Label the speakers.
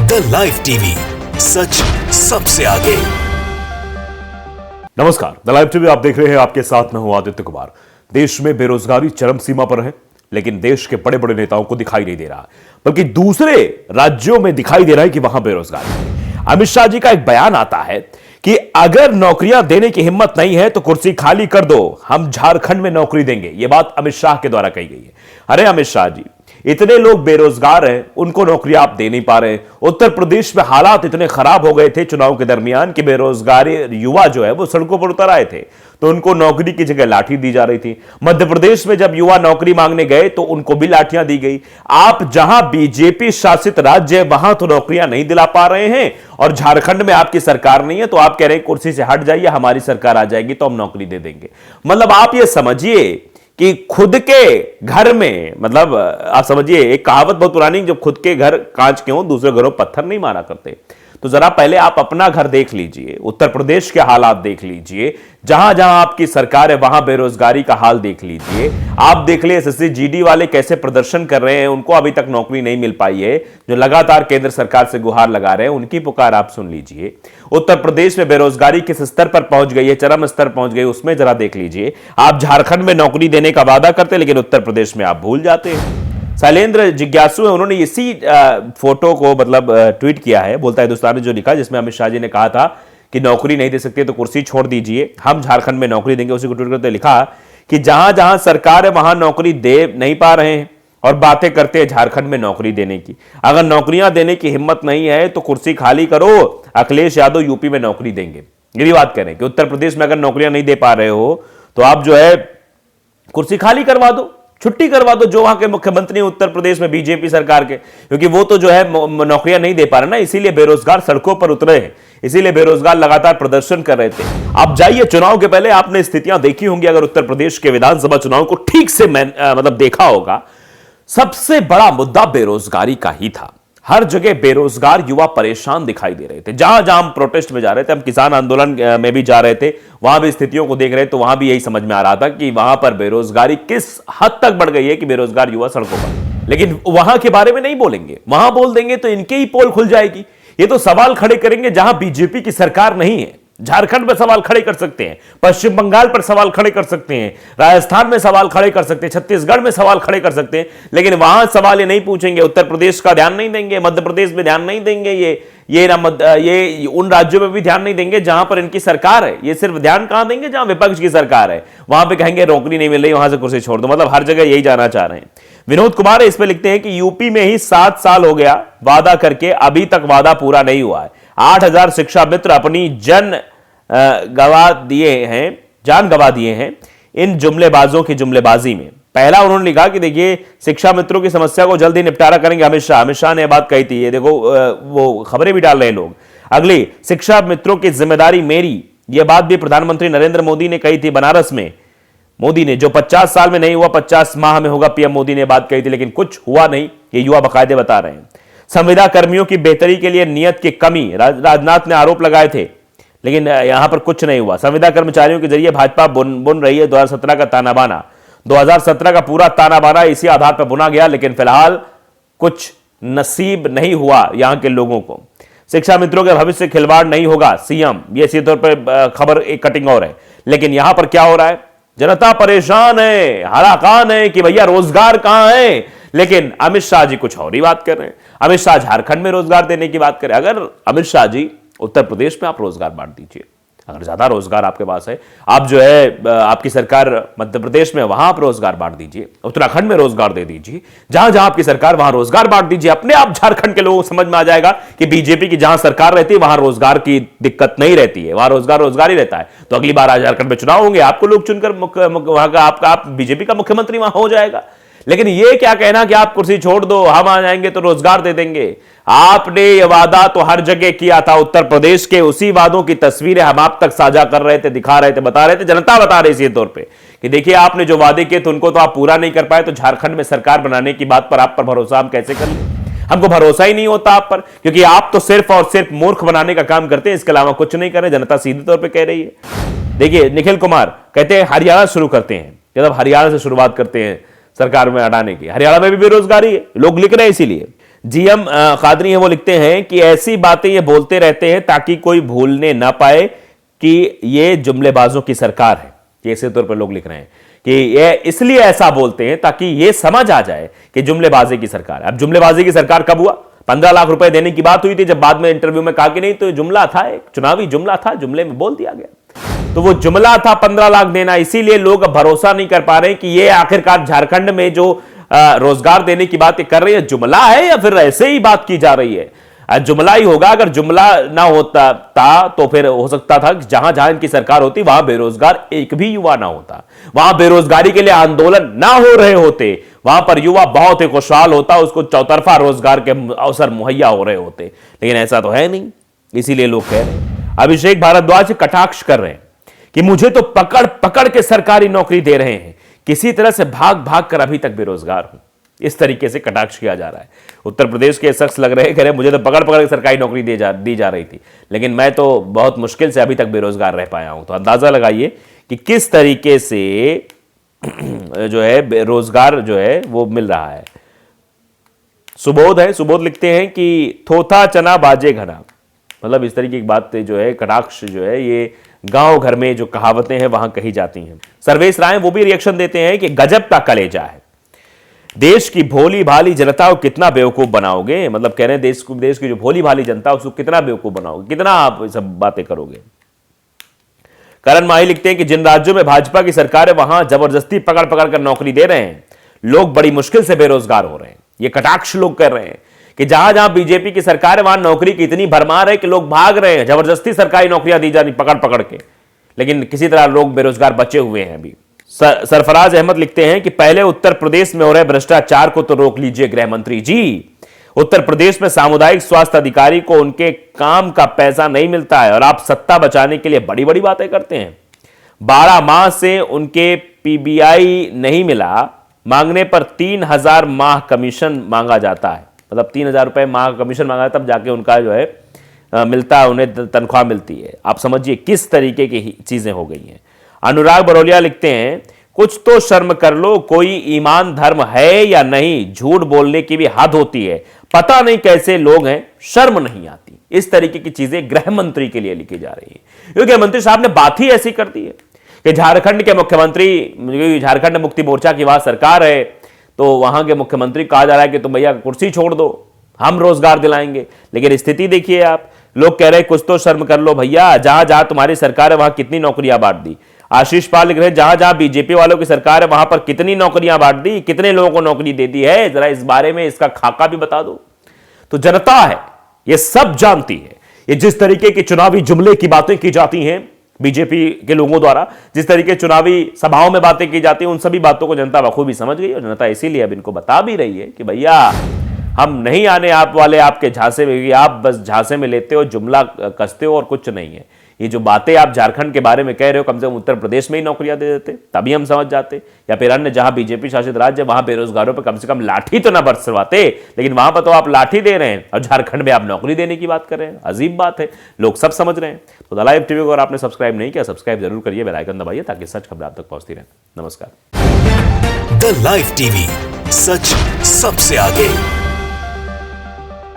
Speaker 1: The live TV, सच सबसे आगे।
Speaker 2: नमस्कार, द लाइव टीवी आप देख रहे हैं। आपके साथ मैं हूं आदित्य कुमार। देश में बेरोजगारी चरम सीमा पर है, लेकिन देश के बड़े बड़े नेताओं को दिखाई नहीं दे रहा, बल्कि दूसरे राज्यों में दिखाई दे रहा है कि वहां बेरोजगारी है। अमित शाह जी का एक बयान आता है कि अगर नौकरियां देने की हिम्मत नहीं है तो कुर्सी खाली कर दो, हम झारखंड में नौकरी देंगे। यह बात अमित शाह के द्वारा कही गई है। अरे अमित शाह जी, इतने लोग बेरोजगार हैं, उनको नौकरी आप दे नहीं पा रहे। उत्तर प्रदेश में हालात इतने खराब हो गए थे चुनाव के दरमियान कि बेरोजगारी युवा जो है वो सड़कों पर उतर आए थे, तो उनको नौकरी की जगह लाठी दी जा रही थी। मध्य प्रदेश में जब युवा नौकरी मांगने गए तो उनको भी लाठियां दी गई। आप जहां बीजेपी शासित राज्य है वहां तो नौकरियां नहीं दिला पा रहे हैं, और झारखंड में आपकी सरकार नहीं है तो आप कह रहे हैं कुर्सी से हट जाइए, हमारी सरकार आ जाएगी तो हम नौकरी दे देंगे। मतलब आप ये समझिए कि खुद के घर में, मतलब आप समझिए, एक कहावत बहुत पुरानी, जब खुद के घर कांच के हों दूसरे घरों पत्थर नहीं मारा करते। तो जरा पहले आप अपना घर देख लीजिए, उत्तर प्रदेश के हालात देख लीजिए, जहां जहां आपकी सरकार है वहां बेरोजगारी का हाल देख लीजिए। आप देख ले एसएससी जीडी वाले कैसे प्रदर्शन कर रहे हैं, उनको अभी तक नौकरी नहीं मिल पाई है, जो लगातार केंद्र सरकार से गुहार लगा रहे हैं, उनकी पुकार आप सुन लीजिए। उत्तर प्रदेश में बेरोजगारी किस स्तर पर पहुंच गई है, चरम स्तर पहुंच गई, उसमें जरा देख लीजिए। आप झारखंड में नौकरी देने का वादा करते लेकिन उत्तर प्रदेश में आप भूल जाते हैं। शैलेंद्र जिज्ञासु है, उन्होंने इसी फोटो को मतलब ट्वीट किया है, बोलता है हिंदुस्तान ने जो लिखा, जिसमें अमित शाह जी ने कहा था कि नौकरी नहीं दे सकते तो कुर्सी छोड़ दीजिए, हम झारखंड में नौकरी देंगे। उसी को ट्वीट करते लिखा कि जहां जहां सरकार है वहां नौकरी दे नहीं पा रहे हैं और बातें करते हैं झारखंड में नौकरी देने की। अगर नौकरियां देने की हिम्मत नहीं है तो कुर्सी खाली करो, अखिलेश यादव यूपी में नौकरी देंगे। ये भी बात करें कि उत्तर प्रदेश में अगर नौकरियां नहीं दे पा रहे हो तो आप जो है कुर्सी खाली करवा दो, छुट्टी करवा दो जो वहां के मुख्यमंत्री उत्तर प्रदेश में बीजेपी सरकार के, क्योंकि वो तो जो है नौकरियां नहीं दे पा रहे ना, इसीलिए बेरोजगार सड़कों पर उतरे हैं, इसीलिए बेरोजगार लगातार प्रदर्शन कर रहे थे। आप जाइए, चुनाव के पहले आपने स्थितियां देखी होंगी, अगर उत्तर प्रदेश के विधानसभा चुनाव को ठीक से मतलब देखा होगा, सबसे बड़ा मुद्दा बेरोजगारी का ही था। हर जगह बेरोजगार युवा परेशान दिखाई दे रहे थे। जहां जहां हम प्रोटेस्ट में जा रहे थे, हम किसान आंदोलन में भी जा रहे थे, वहां भी स्थितियों को देख रहे थे, तो वहां भी यही समझ में आ रहा था कि वहां पर बेरोजगारी किस हद तक बढ़ गई है कि बेरोजगार युवा सड़कों पर। लेकिन वहां के बारे में नहीं बोलेंगे, वहां बोल देंगे तो इनके ही पोल खुल जाएगी। ये तो सवाल खड़े करेंगे जहां बीजेपी की सरकार नहीं है। झारखंड पर सवाल खड़े कर सकते हैं, पश्चिम बंगाल पर सवाल खड़े कर सकते हैं, राजस्थान में सवाल खड़े कर सकते हैं, छत्तीसगढ़ में सवाल खड़े कर सकते हैं, लेकिन वहां सवाल ये नहीं पूछेंगे। उत्तर प्रदेश का ध्यान नहीं देंगे, मध्य प्रदेश में ध्यान नहीं देंगे, ये उन राज्यों में भी ध्यान नहीं देंगे जहां पर इनकी सरकार है। ये सिर्फ ध्यान कहां देंगे, जहां विपक्ष की सरकार है, वहां पे कहेंगे नौकरी नहीं मिल रही, वहां से कुर्सी छोड़ दो। मतलब हर जगह यही जाना चाह रहे हैं। विनोद कुमार इस पे लिखते हैं कि यूपी में ही 7 साल हो गया वादा करके, अभी तक वादा पूरा नहीं हुआ है। 8,000 शिक्षा मित्र अपनी जान गवा दिए हैं इन जुमलेबाजों की जुमलेबाजी में। पहला उन्होंने लिखा कि देखिए, शिक्षा मित्रों की समस्या को जल्द ही निपटारा करेंगे अमित शाह ने बात कही थी। ये देखो, वो खबरें भी डाल रहे हैं लोग। अगली, शिक्षा मित्रों की जिम्मेदारी मेरी, यह बात भी प्रधानमंत्री नरेंद्र मोदी ने कही थी बनारस में। मोदी ने, जो 50 साल में नहीं हुआ 50 माह में होगा, पीएम मोदी ने बात कही थी, लेकिन कुछ हुआ नहीं, ये युवा बाकायदे बता रहे हैं। संविदा कर्मियों की बेहतरी के लिए नियत की कमी, राजनाथ ने आरोप लगाए थे, लेकिन यहां पर कुछ नहीं हुआ। संविदा कर्मचारियों के जरिए भाजपा बुन रही है 2017 का ताना बाना। 2017 का पूरा ताना बाना इसी आधार पर बुना गया, लेकिन फिलहाल कुछ नसीब नहीं हुआ यहां के लोगों को। शिक्षा मित्रों के भविष्य से खिलवाड़ नहीं होगा, सीएम। ये सीधे तौर पर खबर एक कटिंग और है, लेकिन यहां पर क्या हो रहा है, जनता परेशान है, हलाकान है कि भैया रोजगार कहां है, लेकिन अमित शाह जी कुछ और ही बात कर रहे हैं। अमित शाह झारखंड में रोजगार देने की बात करें। अगर अमित शाह जी उत्तर प्रदेश में आप रोजगार बांट दीजिए, अगर ज्यादा रोजगार आपके पास है, आप जो है आपकी सरकार मध्य प्रदेश में, वहां आप रोजगार बांट दीजिए, उत्तराखंड में रोजगार दे दीजिए, जहां जहां आपकी सरकार वहां रोजगार बांट दीजिए। अपने आप झारखंड के लोगों को समझ में आ जाएगा कि बीजेपी की जहां सरकार रहती है वहां रोजगार की दिक्कत नहीं रहती है, वहां रोजगार ही रहता है। तो अगली बार झारखंड में चुनाव होंगे, आपको लोग चुनकर वहां का आपका बीजेपी का मुख्यमंत्री वहां हो जाएगा। लेकिन ये क्या कहना कि आप कुर्सी छोड़ दो, हम आ जाएंगे तो रोजगार दे देंगे। आपने ये वादा तो हर जगह किया था। उत्तर प्रदेश के उसी वादों की तस्वीरें हम आप तक साझा कर रहे थे, दिखा रहे थे, बता रहे थे, जनता बता रही थी तौर पे कि देखिए आपने जो वादे किए थे उनको तो आप पूरा नहीं कर पाए, तो झारखंड में सरकार बनाने की बात पर आप पर भरोसा हम कैसे कर लें? हमको भरोसा ही नहीं होता आप पर, क्योंकि आप तो सिर्फ और सिर्फ मूर्ख बनाने का काम करते हैं, इसके अलावा कुछ नहीं कर रहे। जनता सीधे तौर पर कह रही है। देखिए, निखिल कुमार कहते हैं हरियाणा शुरू करते हैं, जब हरियाणा से शुरुआत करते हैं सरकार में हटाने की। हरियाणा में भी बेरोजगारी है, लोग लिख रहे हैं इसीलिए। जीएम कादरी है, वो लिखते हैं कि ऐसी बातें ये बोलते रहते हैं ताकि कोई भूलने ना पाए कि ये जुमलेबाजों की सरकार है। ये इसी तौर पर लोग लिख रहे हैं कि ये इसलिए ऐसा बोलते हैं ताकि ये समझ आ जाए कि जुमलेबाजी की सरकार है। अब जुमलेबाजी की सरकार कब हुआ? 15 लाख रुपए देने की बात हुई थी, जब बाद में इंटरव्यू में कहा कि नहीं तो जुमला था, एक चुनावी जुमला था, जुमले में बोल दिया गया। तो वो जुमला था 15 लाख देना, इसीलिए लोग अब भरोसा नहीं कर पा रहे कि ये आखिरकार झारखंड में जो रोजगार देने की बात कर रही है जुमला है या फिर ऐसे ही बात की जा रही है। जुमला ही होगा। अगर जुमला ना होता था तो फिर हो सकता था कि जहां जहां इनकी सरकार होती वहां बेरोजगार एक भी युवा ना होता, वहां बेरोजगारी के लिए आंदोलन ना हो रहे होते, वहां पर युवा बहुत ही खुशहाल होता, उसको चौतरफा रोजगार के अवसर मुहैया हो रहे होते। लेकिन ऐसा तो है नहीं, इसीलिए लोग कह रहे हैं। अभिषेक भारद्वाज कटाक्ष कर रहे हैं कि मुझे तो पकड़ पकड़ के सरकारी नौकरी दे रहे हैं, किसी तरह से भाग भाग कर अभी तक बेरोजगार हूं। इस तरीके से कटाक्ष किया जा रहा है। उत्तर प्रदेश के शख्स लग रहे हैं, कह रहे मुझे तो पकड़ पकड़ के सरकारी नौकरी दी जा रही थी, लेकिन मैं तो बहुत मुश्किल से अभी तक बेरोजगार रह पाया हूं। तो अंदाजा लगाइए कि किस तरीके से जो है रोजगार जो है वो मिल रहा है। सुबोध है, सुबोध लिखते हैं कि थोथा चना बाजे घना, मतलब इस तरीके की बात जो है, कटाक्ष जो है ये गांव घर में जो कहावतें हैं वहां कही जाती हैं। सर्वेश राय वो भी रिएक्शन देते हैं कि गजब का कलेजा है, देश की भोली भाली जनता को कितना बेवकूफ बनाओगे। मतलब कह रहे हैं देश की जो भोली भाली जनता उसको कितना बेवकूफ बनाओगे, कितना आप सब बातें करोगे। करण माही लिखते हैं कि जिन राज्यों में भाजपा की सरकार है वहां जबरदस्ती पकड़ पकड़ कर नौकरी दे रहे हैं, लोग बड़ी मुश्किल से बेरोजगार हो रहे हैं। ये कटाक्ष लोग कर रहे हैं कि जहां जहां बीजेपी की सरकार है वहां नौकरी की इतनी भरमार है कि लोग भाग रहे हैं, जबरदस्ती सरकारी नौकरियां दी जा रही पकड़ पकड़ के, लेकिन किसी तरह लोग बेरोजगार बचे हुए हैं अभी। सरफराज अहमद लिखते हैं कि पहले उत्तर प्रदेश में हो रहे भ्रष्टाचार को तो रोक लीजिए गृह मंत्री जी। उत्तर प्रदेश में सामुदायिक स्वास्थ्य अधिकारी को उनके काम का पैसा नहीं मिलता है और आप सत्ता बचाने के लिए बड़ी बड़ी बातें करते हैं। 12 माह से उनके पीबीआई नहीं मिला, मांगने पर 3000 माह कमीशन मांगा जाता है। मतलब 3000 रुपए माह कमीशन मांगा तब जाके उनका जो है मिलता है, उन्हें तनख्वाह मिलती है। आप समझिए किस तरीके की चीजें हो गई हैं। अनुराग बरोलिया लिखते हैं कुछ तो शर्म कर लो, कोई ईमान धर्म है या नहीं, झूठ बोलने की भी हद होती है, पता नहीं कैसे लोग हैं, शर्म नहीं आती। इस तरीके की चीजें गृह मंत्री के लिए लिखी जा रही है, क्योंकि मंत्री साहब ने बात ही ऐसी कर दी है कि झारखंड के मुख्यमंत्री, झारखंड मुक्ति मोर्चा की वहां सरकार है तो वहां के मुख्यमंत्री कहा जा रहा है कि तुम भैया कुर्सी छोड़ दो, हम रोजगार दिलाएंगे। लेकिन स्थिति देखिए आप, लोग कह रहे हैं कुछ तो शर्म कर लो भैया, जहां जहां तुम्हारी सरकार है वहां कितनी नौकरियां बांट दी। आशीष पाल लिख रहे हैं जहां जहां बीजेपी वालों की सरकार है वहां पर कितनी नौकरियां बांट दी, कितने लोगों को नौकरी दे दी है, जरा इस बारे में इसका खाका भी बता दो। तो जनता है, ये सब जानती है। ये जिस तरीके के चुनावी जुमले की बातें की जाती हैं बीजेपी के लोगों द्वारा, जिस तरीके चुनावी सभाओं में बातें की जाती हैं, उन सभी बातों को जनता बखूबी समझ गई और जनता इसीलिए अब इनको बता भी रही है कि भैया हम नहीं आने आप वाले आपके झांसे में, आप बस झांसे में लेते हो, जुमला कसते हो और कुछ नहीं है। ये जो बातें आप झारखंड के बारे में कह रहे हो, कम से कम उत्तर प्रदेश में ही नौकरियां दे देते तभी हम समझ जाते, या फिर अन्य जहां बीजेपी शासित राज्य वहां बेरोजगारों पर कम से कम लाठी तो ना बरसवाते। लेकिन वहां पर तो आप लाठी दे रहे हैं और झारखंड में आप नौकरी देने की बात कर रहे हैं। अजीब बात है, लोग सब समझ रहे हैं। तो द लाइव टीवी को अगर आपने सब्सक्राइब नहीं किया, सब्सक्राइब जरूर करिए, बेल आइकन दबाइए ताकि सच खबर आप तक पहुंचती रहे। नमस्कार।
Speaker 1: द लाइव टीवी, सच सबसे आगे।